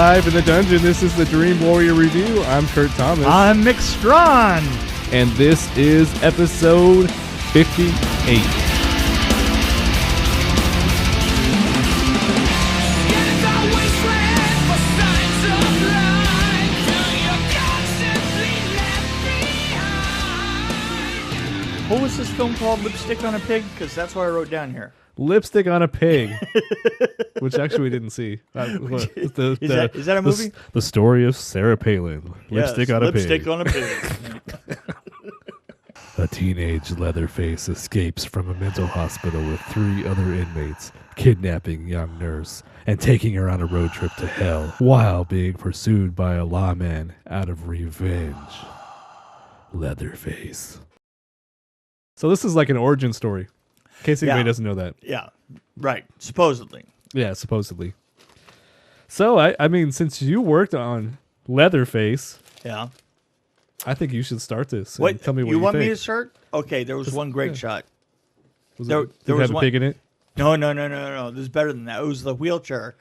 live in the dungeon. This is the Dream Warrior Review. I'm Kurt Thomas. I'm Strawn. And this is episode 58. What was this film called? Lipstick on a Pig? Because that's what I wrote down here. Lipstick on a Pig, which actually we didn't see. Is that a movie? The story of Sarah Palin. Lipstick on a Lipstick Pig. on a Pig. A teenage Leatherface escapes from a mental hospital with 3 other inmates, kidnapping a young nurse and taking her on a road trip to hell while being pursued by a lawman out of revenge. Leatherface. So this is like an origin story. In case anybody doesn't know that. Yeah, right. Supposedly. Yeah, supposedly. So, I mean, since you worked on Leatherface, yeah, I think you should start this. Wait, tell me what you want think. me to start? Okay, there was one great shot. There was a pig in it? No. This is better than that. It was the wheelchair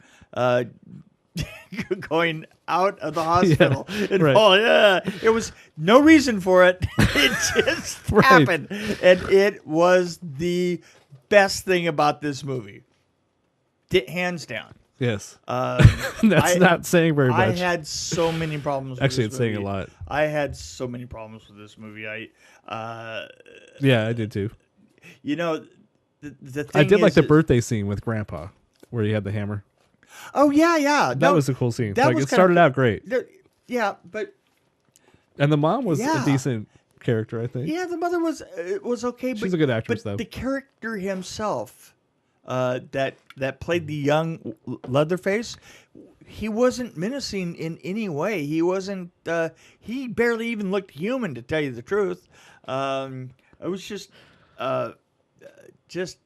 going out of the hospital. Right. It was no reason for it. It just happened. And it was the best thing about this movie. Hands down. Yes. That's not saying very much. I had so many problems with Actually, this it's movie. saying a lot. I had so many problems with this movie. Yeah, I did too. You know, the thing I did like the is, birthday scene with Grandpa, where he had the hammer. Oh, yeah. That was a cool scene. Like, it started out great. Yeah, but... And the mom was a decent character, I think. Yeah, the mother was okay. She's a good actress, but though. the character himself that played the young Leatherface, he wasn't menacing in any way. He wasn't... he barely even looked human, to tell you the truth. It was just...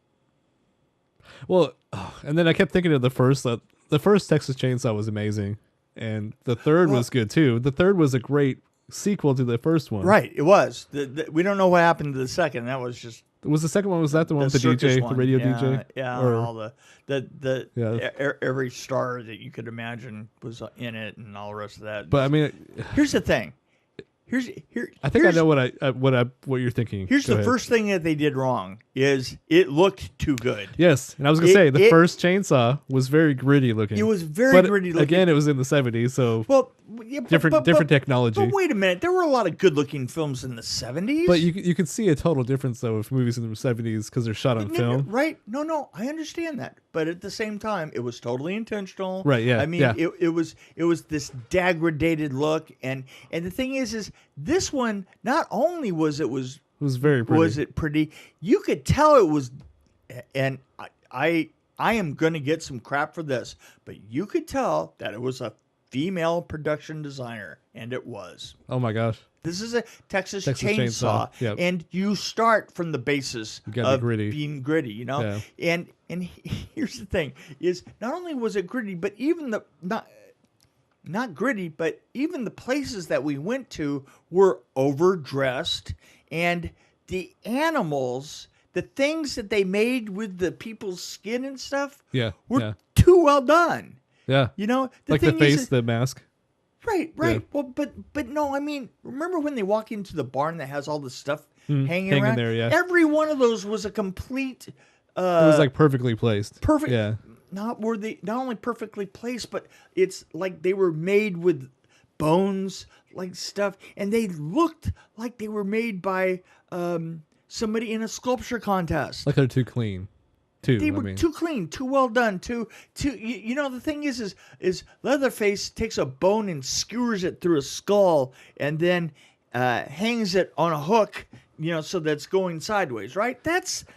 Well, and then I kept thinking of the first Texas Chainsaw was amazing, and the third was good too. The third was a great sequel to the first one. Right, it was. We don't know what happened to the second. That was just... Was the second one? Was that the one with the DJ, the radio DJ? Yeah, or, all every star that you could imagine was in it, and all the rest of that. But I mean, here's the thing. I think I know what you're thinking. Here's the first thing that they did wrong is it looked too good. Yes, and I was gonna say the first Chainsaw was very gritty looking. It was very gritty looking. Again, it was in the 70s, so different technology. But wait a minute, there were a lot of good looking films in the 70s. But you could see a total difference though with movies in the 70s because they're shot on film. Right? No, I understand that, but at the same time, it was totally intentional. Right? Yeah. I mean, it was this degraded look, and the thing is this one not only was it very pretty. Was it pretty? You could tell it was, and I am going to get some crap for this, but you could tell that it was a female production designer, and it was. Oh my gosh. This is a Texas Chainsaw. Yep. And you start from the basis of being gritty, you know? Yeah. And here's the thing, is not only was it gritty, but even not gritty, but even the places that we went to were overdressed, and the animals, the things that they made with the people's skin and stuff, were too well done. Yeah. You know, like the face, the mask. Right. Yeah. Well, but no, I mean, remember when they walk into the barn that has all the stuff hanging around? There, yeah. Every one of those was a complete... it was like perfectly placed. Perfect. Yeah. Not only perfectly placed, but it's like they were made with bones, like stuff, and they looked like they were made by somebody in a sculpture contest. Like they're too clean. They were too clean, too well done, too. You know, the thing is Leatherface takes a bone and skewers it through a skull, and then hangs it on a hook. You know, so that's going sideways, right?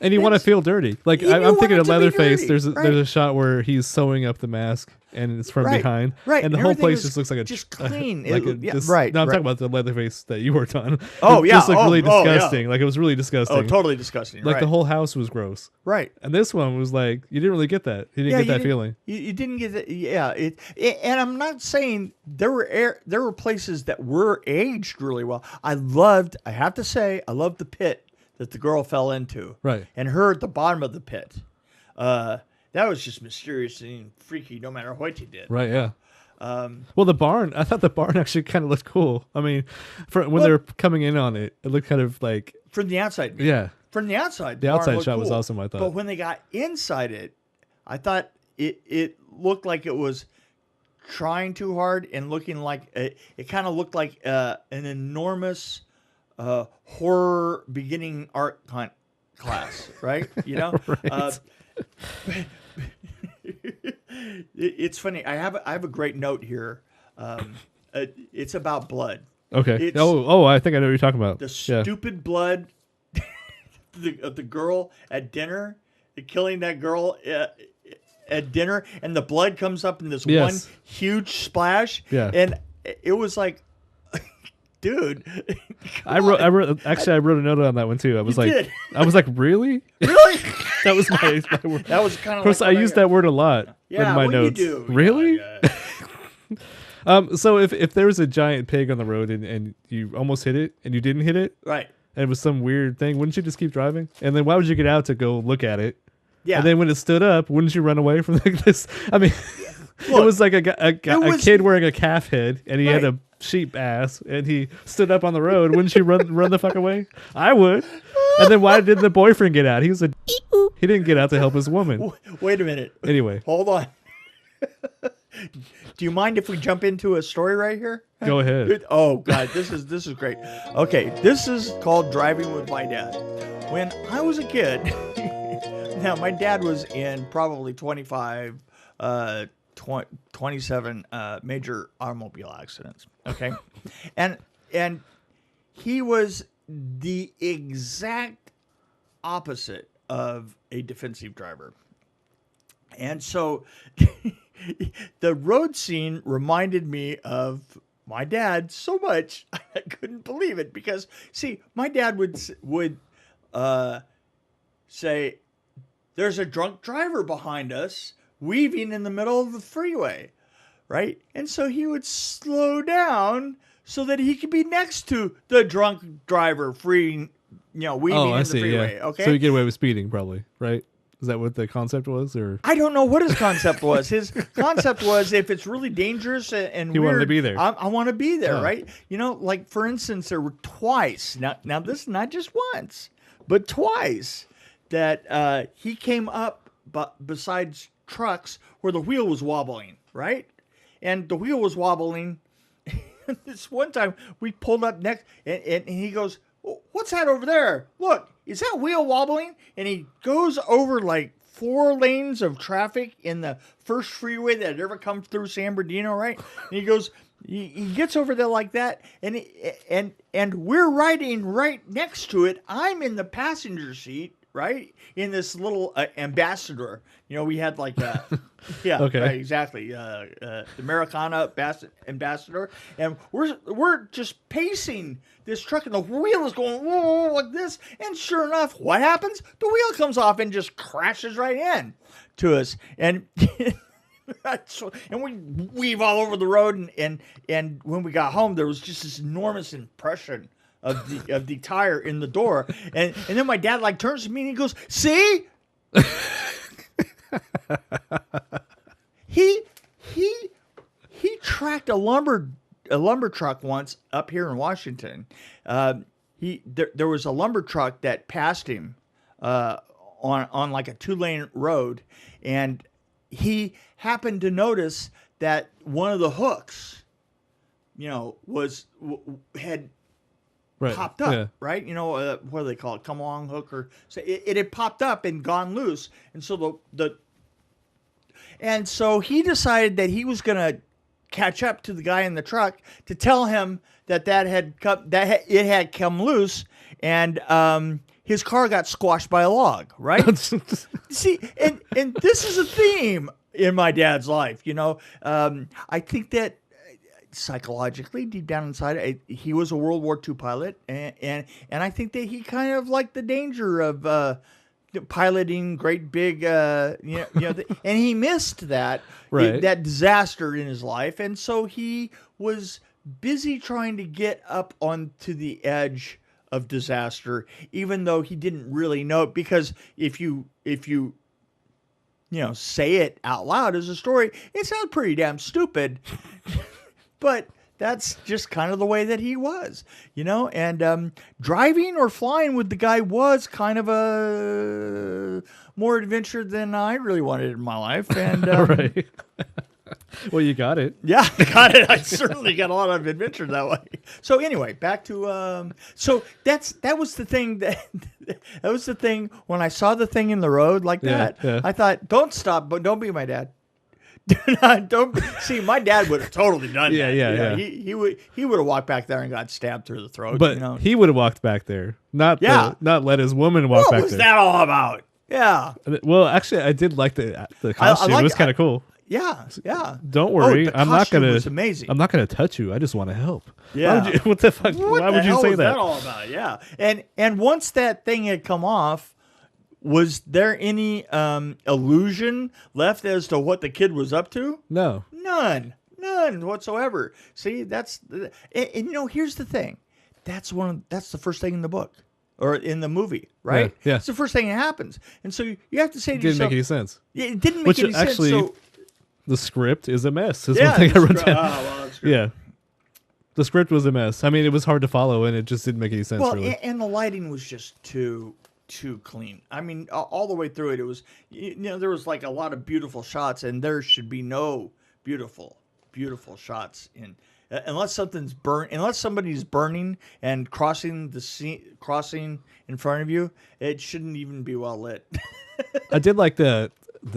And you want to feel dirty. Like I'm thinking of Leatherface. There's a shot where he's sewing up the mask, and it's from behind, right? And the whole place just looks like just clean, right? No, I'm talking about the Leatherface that you worked on. Oh yeah, just looked really disgusting. Like it was really disgusting. Oh, totally disgusting. Like the whole house was gross. Right. And this one was like you didn't really get that. You didn't get that feeling. You didn't get that. Yeah. And I'm not saying there were places that were aged really well. I have to say, I loved the pit that the girl fell into. Right. And her at the bottom of the pit. That was just mysterious and freaky no matter what you did. Right, yeah. Well, the barn. I thought the barn actually kind of looked cool. I mean, when they were coming in on it, it looked kind of like from the outside. Yeah, from the outside. The outside shot cool. was awesome. I thought, but when they got inside it, I thought it looked like it was trying too hard and looking like it kind of looked like an enormous horror beginning art class, right? You know. Right. It's funny. I have a great note here. It's about blood. Okay. I think I know what you're talking about. The stupid blood of the girl at dinner, killing that girl at dinner, and the blood comes up in this one huge splash. Yeah. And it was like, dude. I wrote a note on that one too. I was like, really? Really? That was my word. That was kind of. Of course, I used that word a lot in my notes. You do. Really? Yeah. So if there was a giant pig on the road and you almost hit it and you didn't hit it, right? And it was some weird thing, wouldn't you just keep driving? And then why would you get out to go look at it? Yeah. And then when it stood up, wouldn't you run away from this? I mean, look, it was like a kid wearing a calf head and he had a sheep ass and he stood up on the road. Wouldn't you run the fuck away? I would. And then why didn't the boyfriend get out? He didn't get out to help his woman. Wait a minute. Anyway, hold on. Do you mind if we jump into a story right here? Go ahead. Oh God, this is great. Okay, this is called Driving with My Dad. When I was a kid, now my dad was in probably 27 major automobile accidents. Okay, and he was the exact opposite of a defensive driver, and so. The road scene reminded me of my dad so much I couldn't believe it because see, my dad would say, "There's a drunk driver behind us weaving in the middle of the freeway," right? And so he would slow down so that he could be next to the drunk driver weaving in the freeway. Yeah. Okay, so you get away with speeding, probably, right? Is that what the concept was, or I don't know what his concept was. His concept was if it's really dangerous and he weird, wanted to be there. I want to be there, right? You know, like for instance, there were twice. Now this is not just once, but twice that he came up, besides trucks where the wheel was wobbling, right? And the wheel was wobbling. This one time we pulled up next, and he goes, "What's that over there? Look, is that wheel wobbling?" And he goes over like 4 lanes of traffic in the first freeway that had ever come through San Bernardino, right? And he goes, he gets over there like that, and we're riding right next to it. I'm in the passenger seat, right, in this little Ambassador. You know, we had like yeah, okay, right, exactly. The Americana Ambassador, and we're just pacing this truck, and the wheel is going whoa, like this. And sure enough, what happens? The wheel comes off and just crashes right in to us, and and we weave all over the road. And when we got home, there was just this enormous impression of the tire in the door, and then my dad like turns to me and he goes, "See." He tracked a lumber truck once up here in Washington. There was a lumber truck that passed him on like a 2-lane road, and he happened to notice that one of the hooks, you know, had popped up, right? You know, what do they call it? Come along hook, or so it had popped up and gone loose, and so and so he decided that he was going to catch up to the guy in the truck to tell him that it had come loose, and his car got squashed by a log, right? See, and this is a theme in my dad's life. You know, I think that psychologically, deep down inside, he was a World War II pilot, and I think that he kind of liked the danger of piloting great big, and he missed that that disaster in his life, and so he was busy trying to get up onto the edge of disaster, even though he didn't really know it, because if you say it out loud as a story, it sounds pretty damn stupid. But that's just kind of the way that he was, and driving or flying with the guy was kind of a more adventure than I really wanted in my life. And right. Well, you got it. Yeah, I got it. I certainly got a lot of adventure that way. So anyway, back to so that was the thing that was the thing when I saw the thing in the road like that. Yeah. I thought, don't stop, but don't be my dad. Don't see. My dad would have totally done that. Yeah. He would have walked back there and got stabbed through the throat. But he would have walked back there, not let his woman walk back there. What was that all about? Yeah. Well, actually, I did like the costume. It was kind of cool. Yeah. Don't worry. I'm not gonna. Was amazing. I'm not gonna touch you. I just want to help. Yeah. What the fuck? Why would you say was that? All about? Yeah. And once that thing had come off, was there any illusion left as to what the kid was up to? No. None whatsoever. See, that's and here's the thing. That's the first thing in the book. Or in the movie, right? Yeah. It's the first thing that happens. And so you have to say to yourself... It didn't make any sense. It didn't make any actually, sense. So, the script is a mess. Is one thing I wrote down. Yeah. The script was a mess. I mean, it was hard to follow, and it just didn't make any sense, really. And the lighting was just too clean. I mean, all the way through it, it was... there was like a lot of beautiful shots, and there should be no beautiful shots in... Unless somebody's burning and crossing in front of you, it shouldn't even be well lit. I did like the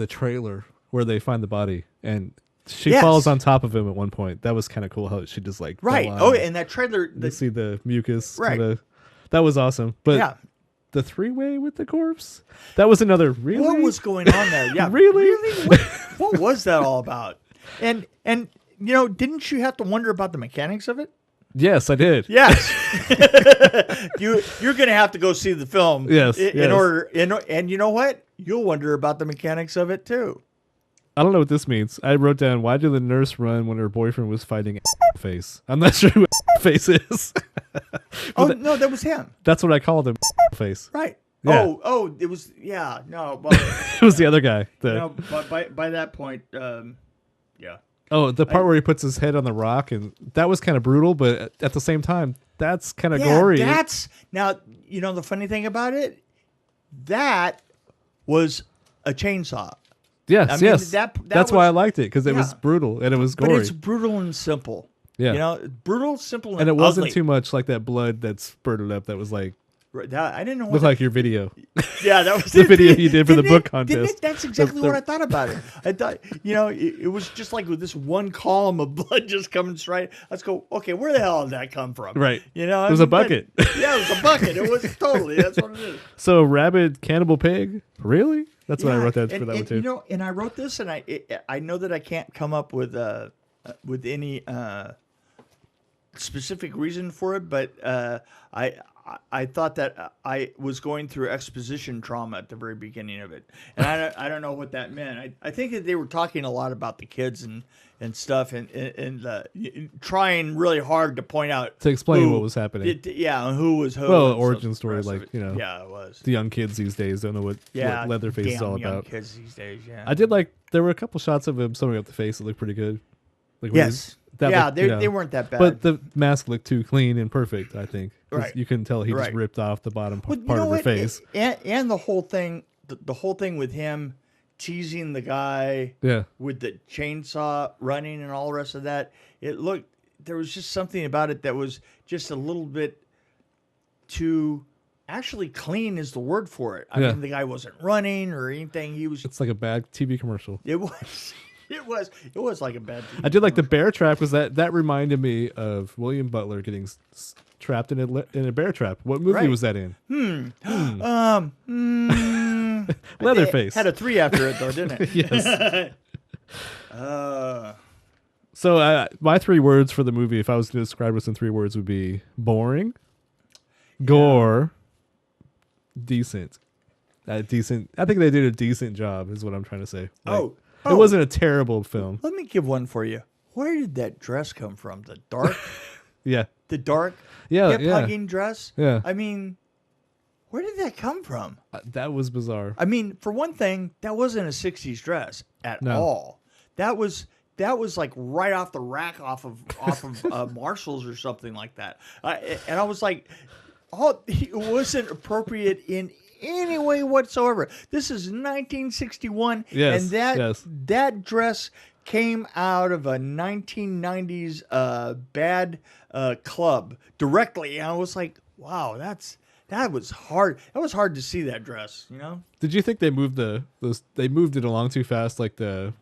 trailer where they find the body and she falls on top of him at one point. That was kind of cool how she just like right. Oh, and that trailer, you see the mucus. Right. That was awesome. But the three-way with the corpse, that was another really. What was going on there? Yeah, really. What was that all about? And. Didn't you have to wonder about the mechanics of it? Yes, I did. Yes. You're going to have to go see the film. Yes. In order, and you know what? You'll wonder about the mechanics of it too. I don't know what this means. I wrote down, why did the nurse run when her boyfriend was fighting Face? I'm not sure who Face is. No, that was him. That's what I called him, Face. Right. Yeah. Oh, it was, no. Well, it was the other guy. By that point, yeah. Oh, the part where he puts his head on the rock, and that was kind of brutal, but at the same time, that's kind of gory. Now, the funny thing about it, that was a chainsaw. Yes, yes. That's why I liked it, because it was brutal, and it was gory. But it's brutal and simple. Yeah. Brutal, simple, and it wasn't too much like that blood that spurted up that was like... I didn't know. Looked like your video. Yeah, that was the video you did for the book contest. That's exactly what I thought about it. I thought, it was just like with this one column of blood just coming straight. Let's go. Okay, where the hell did that come from? Right. It was a bucket. Yeah, it was a bucket. It was totally. That's what it is. So, rabid cannibal pig. Really? That's what I wrote down for that one too. And I wrote this, and I know that I can't come up with any specific reason for it, but I thought that I was going through exposition trauma at the very beginning of it, and I don't know what that meant. I think that they were talking a lot about the kids and stuff, and trying really hard to point out to explain what was happening. And who was who. Well, origin story, Yeah, it was. The young kids these days don't know what Leatherface is all about. Young kids these days. Yeah, I did like. There were a couple shots of him sewing up the face that looked pretty good. Like yes. They weren't that bad. But the mask looked too clean and perfect, I think. Right. You couldn't tell he just ripped off the bottom part of her face. And the whole thing, the whole thing with him teasing the guy with the chainsaw running and all the rest of that, there was just something about it that was just a little bit too, actually clean is the word for it. I mean, the guy wasn't running or anything. It's like a bad TV commercial. It was. It was like a bad TV I did like the bear trap. Was that reminded me of William Butler getting trapped in a bear trap. What movie was that in? Leatherface. Had a 3 after it though, didn't it? Yes. So my 3 words for the movie, if I was to describe this in 3 words, would be boring, gore, decent. Decent. I think they did a decent job, is what I'm trying to say. It wasn't a terrible film. Let me give one for you. Where did that dress come from? The dark? Yeah. The dark hip hugging dress? Yeah. I mean, Where did that come from? That was bizarre. I mean, for one thing, that wasn't a 60s dress at all. That was like right off the rack off of Marshalls or something like that. And I was like, it wasn't appropriate in any way whatsoever. This is 1961, and that dress came out of a 1990s bad club directly. And I was like, wow, that was hard. That was hard to see that dress, you know? Did you think they moved it along too fast, like the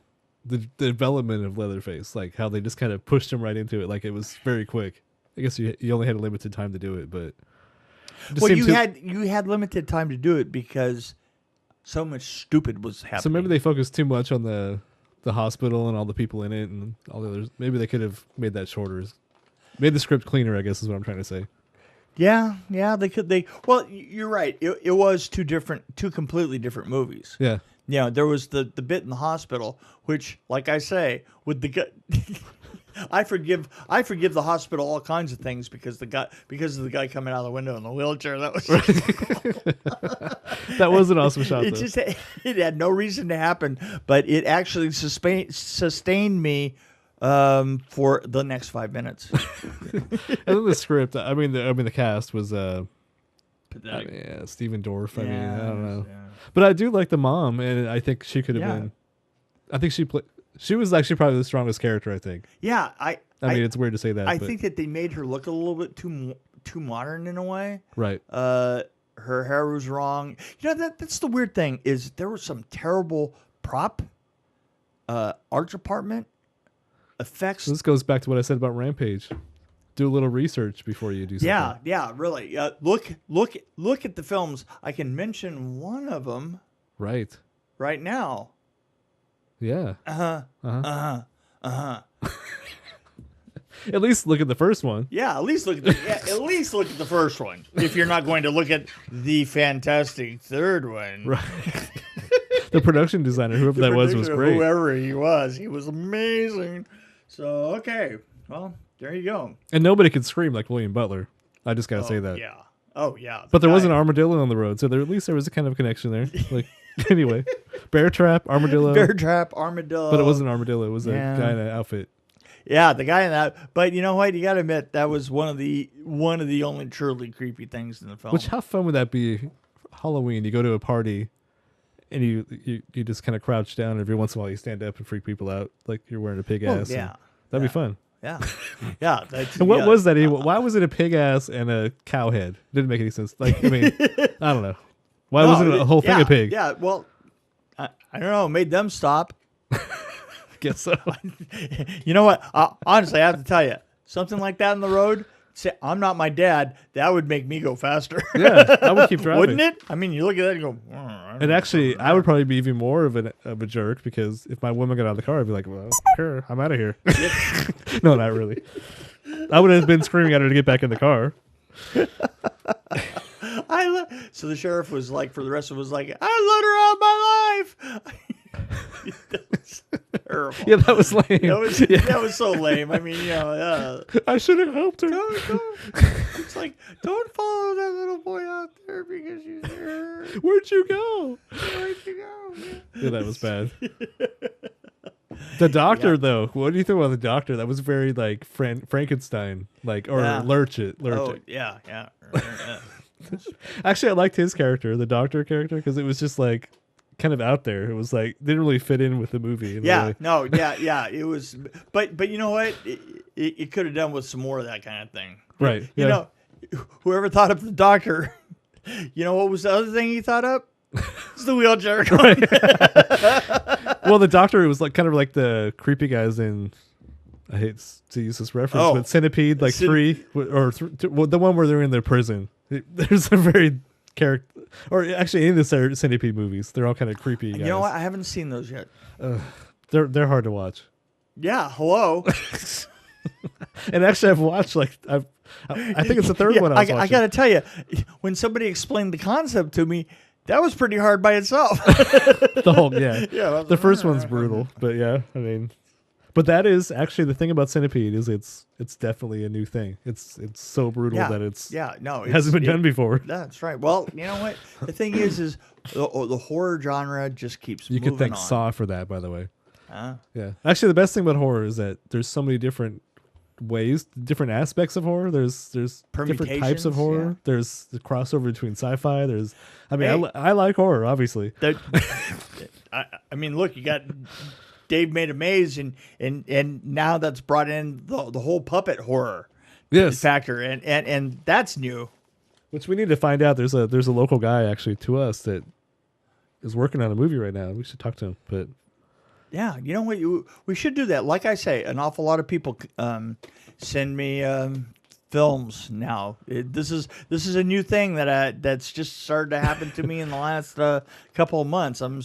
development of Leatherface, like how they just kind of pushed him right into it, like it was very quick? I guess you only had a limited time to do it, but you had limited time to do it because so much stupid was happening. So maybe they focused too much on the hospital and all the people in it and all the others. Maybe they could have made that shorter, made the script cleaner, I guess is what I'm trying to say. Yeah, they could. Well, you're right. It was two completely different movies. Yeah. Yeah, there was the bit in the hospital, which, like I say, with the guy, I forgive the hospital all kinds of things because of the guy coming out of the window in the wheelchair. That was that was an awesome shot. It had no reason to happen, but it actually sustained me for the next 5 minutes. And then the script, I mean the cast was Stephen Dorff. I don't know. Yeah. But I do like the mom, and I think she could have been. I think she was actually probably the strongest character, I think. Yeah, I mean, it's weird to say that. I think that they made her look a little bit too modern in a way. Right. Her hair was wrong. You know, that's the weird thing is there was some terrible art department effects. So this goes back to what I said about Rampage. Do a little research before you do something. Yeah, really. Look at the films. I can mention one of them. Right now. Yeah. At least look at the first one. Yeah, at least look at the first one. If you're not going to look at the fantastic third one. Right. The production designer, whoever that was great. Whoever he was amazing. So, okay. Well, there you go. And nobody could scream like William Butler. I just got to say that. Yeah. Oh, yeah. But there was an armadillo on the road, so at least there was a kind of connection there. Like, anyway. Bear trap, armadillo. Bear trap, armadillo. But it wasn't an armadillo. It was a guy in an outfit. Yeah, the guy in that. But you know what? You got to admit, that was one of the only truly creepy things in the film. How fun would that be? Halloween, you go to a party, and you just kind of crouch down. And every once in a while, you stand up and freak people out like you're wearing a pig ass. Yeah. That'd be fun. Yeah. Yeah. And what was that? Why was it a pig ass and a cow head? Didn't make any sense. Like, I mean, I don't know. Why wasn't it a whole thing a pig? Yeah. Well, I don't know. It made them stop. Guess so. You know what? Honestly, I have to tell you, something like that on the road, say, I'm not my dad, that would make me go faster. Yeah, I would keep driving. Wouldn't it? I mean, you look at that and go, and actually, I would probably be even more of a jerk because if my woman got out of the car, I'd be like, well, sure, I'm out of here. No, not really. I would have been screaming at her to get back in the car. So the sheriff was like, for the rest of it, was like, I let her out of my life. That was terrible. Yeah, that was lame. That was so lame. I mean, I should have helped her. It's like, don't follow that little boy out there because she's there. Where'd you go? Yeah, that was bad. The doctor, though. What do you think about the doctor? That was very like Frankenstein, Lurch it. Oh, yeah. Actually, I liked his character, the doctor character, because it was just like kind of out there. It was like didn't really fit in with the movie. Yeah. It was, but you know what? It could have done with some more of that kind of thing. Right. You know, whoever thought up the doctor, you know what was the other thing he thought up? It's the wheelchair. Right. Well, the doctor was like kind of like the creepy guys in. I hate to use this reference, but Centipede, like 3 or the one where they're in their prison. There's a very character, or actually any of the Centipede movies, they're all kind of creepy guys. You know what? I haven't seen those yet. They're hard to watch. Yeah. Hello. And actually, I've watched I think it's the third one I was watching. I got to tell you, when somebody explained the concept to me, that was pretty hard by itself. The first one's brutal, but yeah, I mean. But that is actually the thing about Centipede is it's definitely a new thing. It's so brutal that it hasn't been done before. That's right. Well, you know what? The thing is the horror genre just keeps moving on. You could thank Saw for that, by the way. Yeah. Actually, the best thing about horror is that there's so many different ways, different aspects of horror. There's different types of horror. Yeah. There's the crossover between sci-fi. I like horror, obviously. I mean, look, you got Dave Made a Maze, and now that's brought in the whole puppet horror factor, and that's new. Which we need to find out. There's a local guy actually to us that is working on a movie right now. We should talk to him. But yeah, you know what? We should do that. Like I say, an awful lot of people send me films now. This is a new thing that's just started to happen to me in the last couple of months. I'm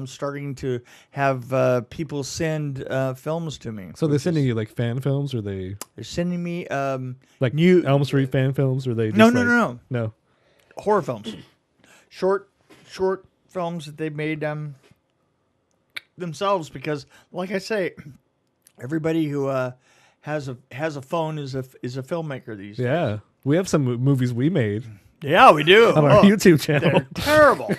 starting to have people send films to me. So they're sending you like fan films, or they're sending me like new Elm Street fan films, or they just no horror films, short films that they made themselves, because like I say, everybody who has a phone is a filmmaker these days. Yeah, we have some movies we made. Yeah, we do on our YouTube channel. They're terrible.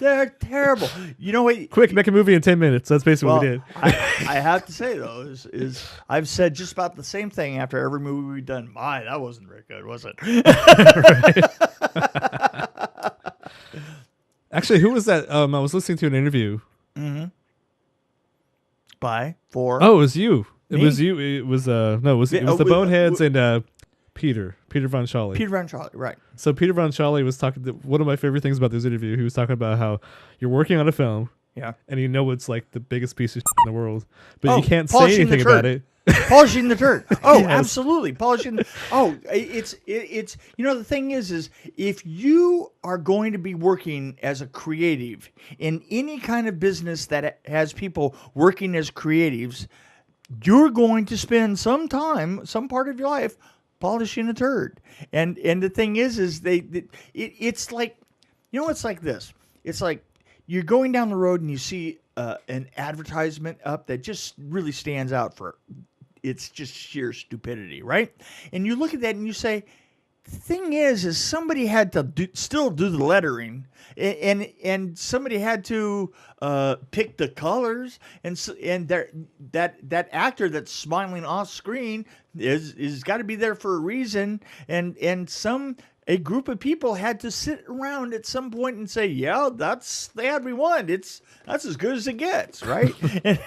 They're terrible. You know what? Quick, make a movie in 10 minutes. That's basically what we did. I have to say though, is I've said just about the same thing after every movie we've done. That wasn't very good, was it? Actually, who was that? I was listening to an interview. Mm-hmm. It was you. It was you. It was the Boneheads and Peter Von Schally. Peter Von Schally, right. So Peter Von Schally was talking. One of my favorite things about this interview, he was talking about how you're working on a film. Yeah. And you know it's like the biggest piece of shit in the world, but you can't say anything about it. Polishing the turd. Oh, yes. Absolutely. Polishing. It's the thing is if you are going to be working as a creative in any kind of business that has people working as creatives, you're going to spend some part of your life polishing a turd. And the thing is it's like, it's like this. It's like you're going down the road and you see an advertisement up that just really stands out for it's just sheer stupidity, right? And you look at that and you say, the thing is somebody had to still do the lettering, and somebody had to pick the colors, and that actor that's smiling off screen is got to be there for a reason, and a group of people had to sit around at some point and say, yeah, that's the ad we want. That's as good as it gets, right? And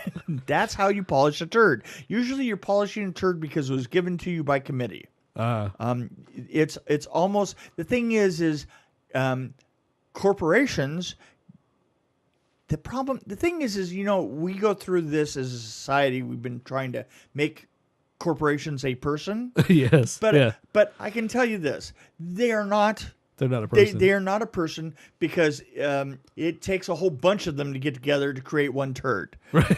that's how you polish a turd. Usually you're polishing a turd because it was given to you by committee. It's almost, the thing is corporations, the thing is, we go through this as a society. We've been trying to make corporations a person. Yes. But I can tell you this. They're not a person. They are not a person, because it takes a whole bunch of them to get together to create one turd. Right.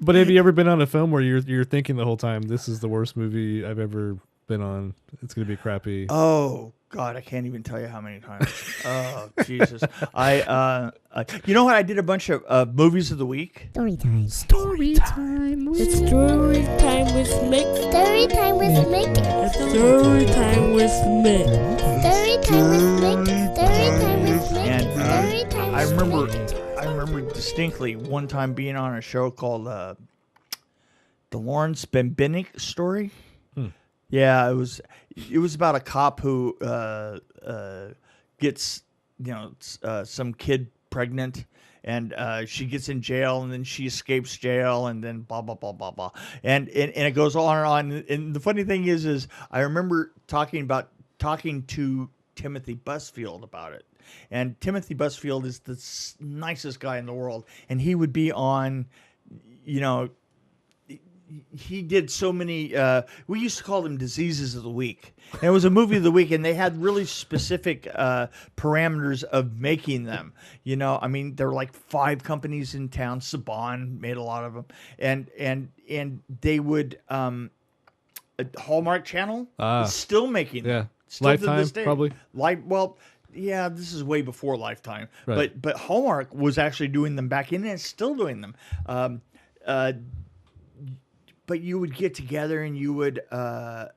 But have you ever been on a film where you're thinking the whole time, this is the worst movie I've ever been on? It's going to be crappy. Oh God, I can't even tell you how many times. Oh Jesus! You know what? I did a bunch of movies of the week. Story time. Story time. It's story time with Mick. Story time with Mick. Story time with Mick. Story time with Mick. Story time with Mick. And I remember distinctly one time being on a show called the Lawrencia Bembenek Story. Yeah, it was about a cop who gets some kid pregnant, and she gets in jail, and then she escapes jail, and then blah blah blah blah blah, and it goes on and on. And the funny thing is I remember talking to Timothy Busfield about it, and Timothy Busfield is the nicest guy in the world, and he would be on, he did so many, we used to call them diseases of the week. And it was a movie of the week, and they had really specific parameters of making them. There were like 5 companies in town. Saban made a lot of them. And they would, Hallmark Channel is still making them. Still Lifetime, to this day. Probably. this is way before Lifetime, right. but Hallmark was actually doing them back in, and it's still doing them. But you would get together, and you would know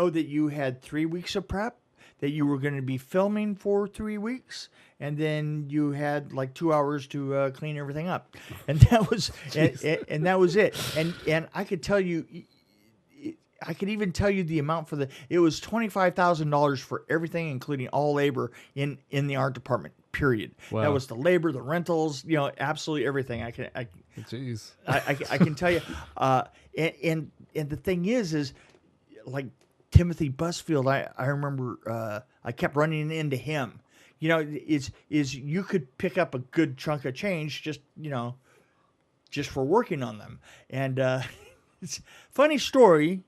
that you had 3 weeks of prep, that you were going to be filming for 3 weeks, and then you had like 2 hours to clean everything up, and that was and that was it. And I could tell you. I could even tell you the amount for it was $25,000 for everything, including all labor in the art department, period. Wow. That was the labor, the rentals, absolutely everything. I can tell you. And the thing is like Timothy Busfield, I remember, I kept running into him, is you could pick up a good chunk of change just for working on them. And, it's a funny story.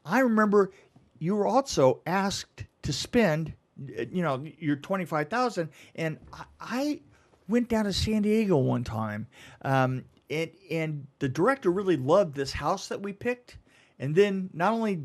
I remember you were also asked to spend, your $25,000, and I went down to San Diego one time, and the director really loved this house that we picked, and then not only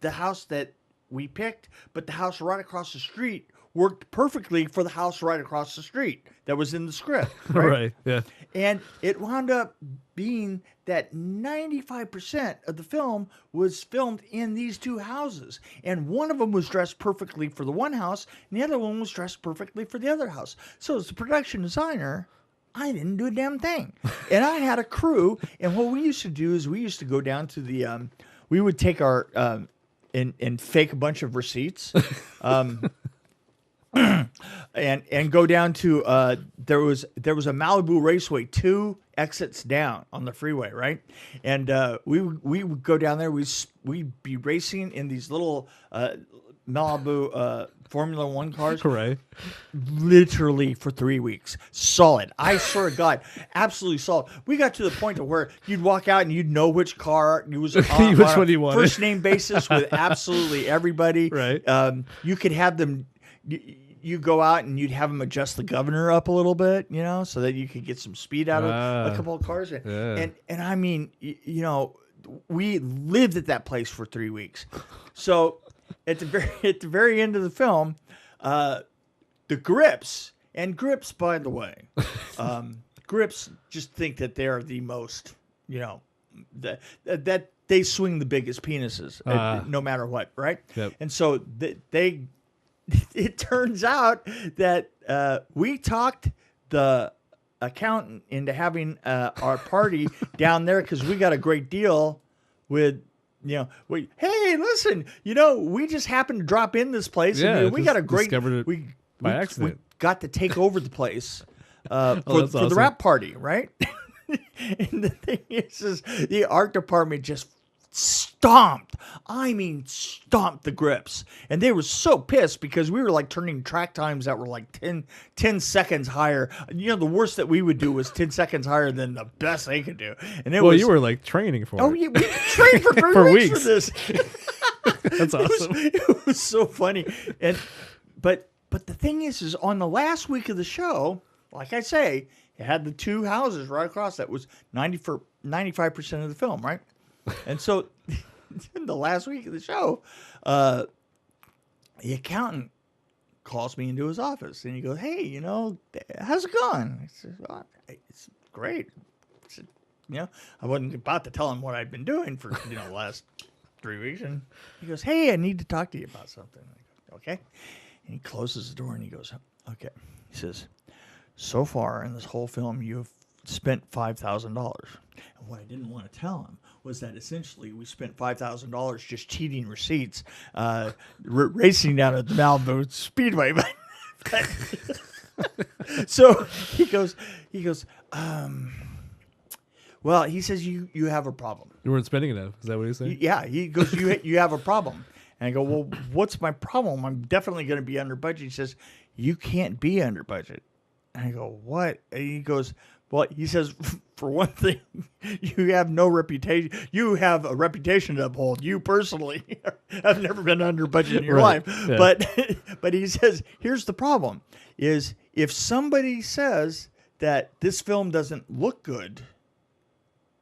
the house that we picked, but the house right across the street worked perfectly for the house right across the street that was in the script. Right? Right, yeah. And it wound up being that 95% of the film was filmed in these two houses. And one of them was dressed perfectly for the one house, and the other one was dressed perfectly for the other house. So as the production designer, I didn't do a damn thing. And I had a crew, and what we used to do is we used to go down to the, we would take our, and fake a bunch of receipts. And go down to there was a Malibu Raceway 2 exits down on the freeway, right? And we would go down there. We'd be racing in these little Malibu Formula One cars, right? Literally for 3 weeks, solid. I swear to God, absolutely solid. We got to the point of where you'd walk out and you'd know which car you was on, which one you wanted. First name basis with absolutely everybody. Right. You could have them. You go out and you'd have them adjust the governor up a little bit, so that you could get some speed out of a couple of cars. And I mean, we lived at that place for 3 weeks. So at the very end of the film, the Grips, by the way, Grips just think that they're the most, that they swing the biggest penises, no matter what, right? Yep. And so it turns out that we talked the accountant into having our party down there because we got a great deal with, hey, listen, we just happened to drop in this place. Yeah, and we got a great, by accident. We got to take over the place for the rap party, right? And the thing is the art department just stomped the Grips, and they were so pissed because we were like turning track times that were like 10 seconds higher. The worst that we would do was 10 seconds higher than the best they could do. And you were like training for it. Oh yeah, we trained for 3 weeks for this. That's awesome. It was so funny. But the thing is on the last week of the show, like I say, it had the two houses right across. That was 95% of the film, right? And so, in the last week of the show, the accountant calls me into his office, and he goes, "Hey, how's it going?" I said, "It's great." I said, I wasn't about to tell him what I'd been doing for the last 3 weeks, and he goes, "Hey, I need to talk to you about something." I go, "Okay," and he closes the door, and he goes, "Okay." He says, "So far in this whole film, you've spent $5,000. And what I didn't want to tell him was that essentially we spent $5,000 just cheating receipts, racing down at the Malibu Speedway. So he goes, well, he says you have a problem. You weren't spending enough. Is that what he's saying? Yeah. He goes, you have a problem. And I go, well, what's my problem? I'm definitely going to be under budget. He says, you can't be under budget. And I go, what? And he goes, well, he says, for one thing, you have no reputation. You have a reputation to uphold. You personally have never been under budget in your life. Yeah. But he says, here's the problem, is if somebody says that this film doesn't look good,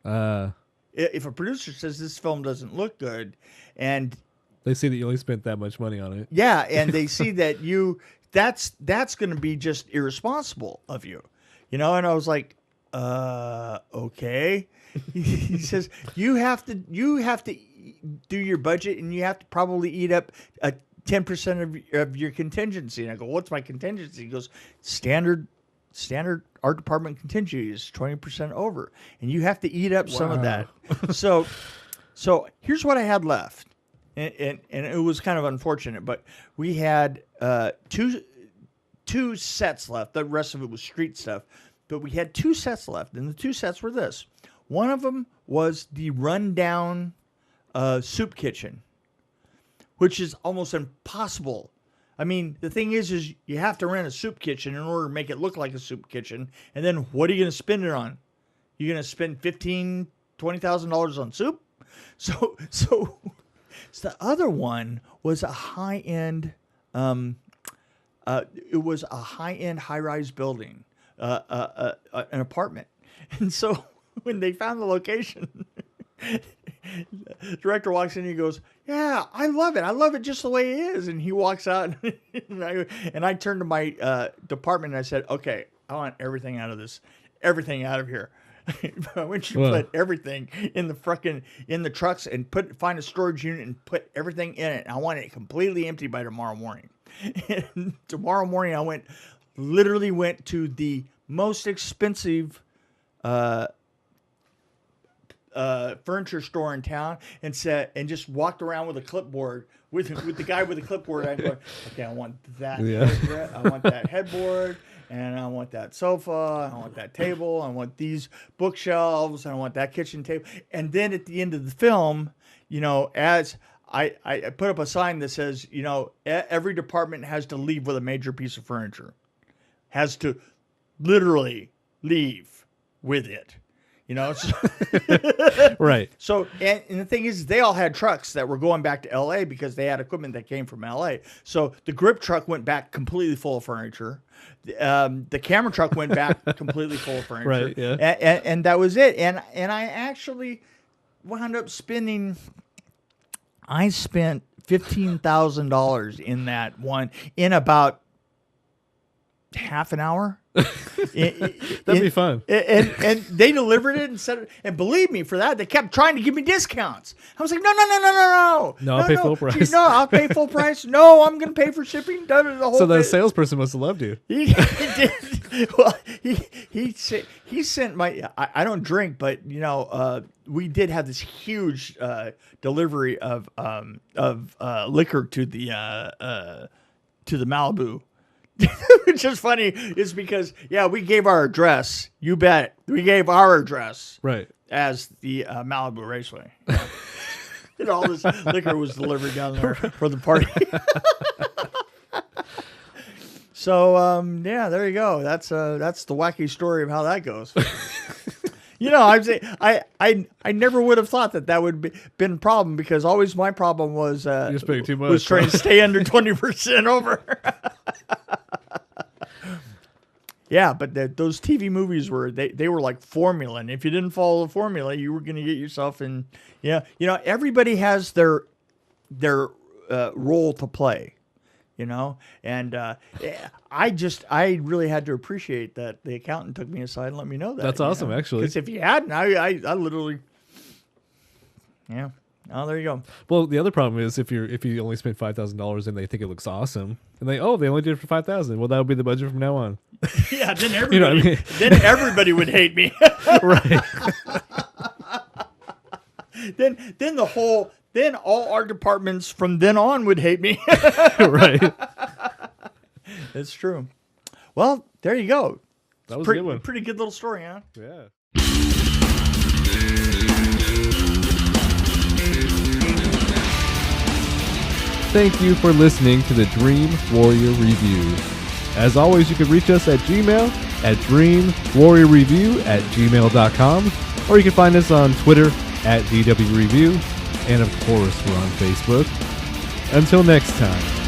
if a producer says this film doesn't look good, and They see that you only spent that much money on it. Yeah, and they see that that's going to be just irresponsible of you, And I was like, okay. He says you have to do your budget, and you have to probably eat up 10% of your contingency. And I go, what's my contingency? He goes, standard art department contingency is 20% over, and you have to eat up some of that. So here's what I had left, and it was kind of unfortunate, but we had two sets left. The rest of it was street stuff, but we had 2 sets left, and the 2 sets were this. One of them was the rundown soup kitchen, which is almost impossible. I mean, the thing is you have to rent a soup kitchen in order to make it look like a soup kitchen. And then what are you going to spend it on? You're going to spend $15,000, $20,000 on soup? So the other one was a high-end, it was a high-end high-rise building, an apartment. And so when they found the location, the director walks in and he goes, yeah, I love it. I love it just the way it is. And he walks out and I turned to my department and I said, okay, I want everything out of here. I want you to put everything in the trucks and find a storage unit and put everything in it. I want it completely empty by tomorrow morning. And tomorrow morning I literally went to the most expensive furniture store in town and just walked around with a clipboard with the guy with the clipboard. I'm going, okay, I want that. Yeah. I want that headboard, and I want that sofa. I want that table. I want these bookshelves. And I want that kitchen table. And then at the end of the film, as I put up a sign that says, every department has to leave with a major piece of furniture, has to literally leave with it. Right. So, and the thing is, they all had trucks that were going back to LA because they had equipment that came from LA. So the grip truck went back completely full of furniture. The camera truck went back completely full of furniture. Right. Yeah. And that was it. And I actually wound up spending. I spent $15,000 in that one in about half an hour. That'd be fun. And they delivered it and said it. And believe me, for that, they kept trying to give me discounts. I was like, no. No, I'll pay full price. No, I'll pay full price. No, I'm going to pay for shipping. So the salesperson must have loved you. He did. Well, he sent my. I don't drink, but we did have this huge delivery of liquor to the Malibu. Which is funny is because, we gave our address. You bet. We gave our address. Right. As the Malibu Raceway. And all this liquor was delivered down there for the party. So, there you go. That's the wacky story of how that goes. I never would have thought that would been a problem, because always my problem was you're spending too much. Was trying to stay under 20% over. Yeah, but those TV movies they were like formula, and if you didn't follow the formula, you were going to get yourself in. Everybody has their role to play. And I really had to appreciate that the accountant took me aside and let me know that. That's awesome, actually. Because if he hadn't, I literally, Oh, there you go. Well, the other problem is if you only spent $5,000 and they think it looks awesome, and they only did it for $5,000. Well, that would be the budget from now on. Yeah, then everybody, then everybody would hate me. Right. Then all our departments from then on would hate me. Right. It's true. Well, there you go. That was a good one. Pretty good little story, huh? Yeah. Thank you for listening to the Dream Warrior Review. As always, you can reach us at Gmail at dreamwarriorreview@gmail.com, or you can find us on Twitter at DWReview, and of course, we're on Facebook. Until next time.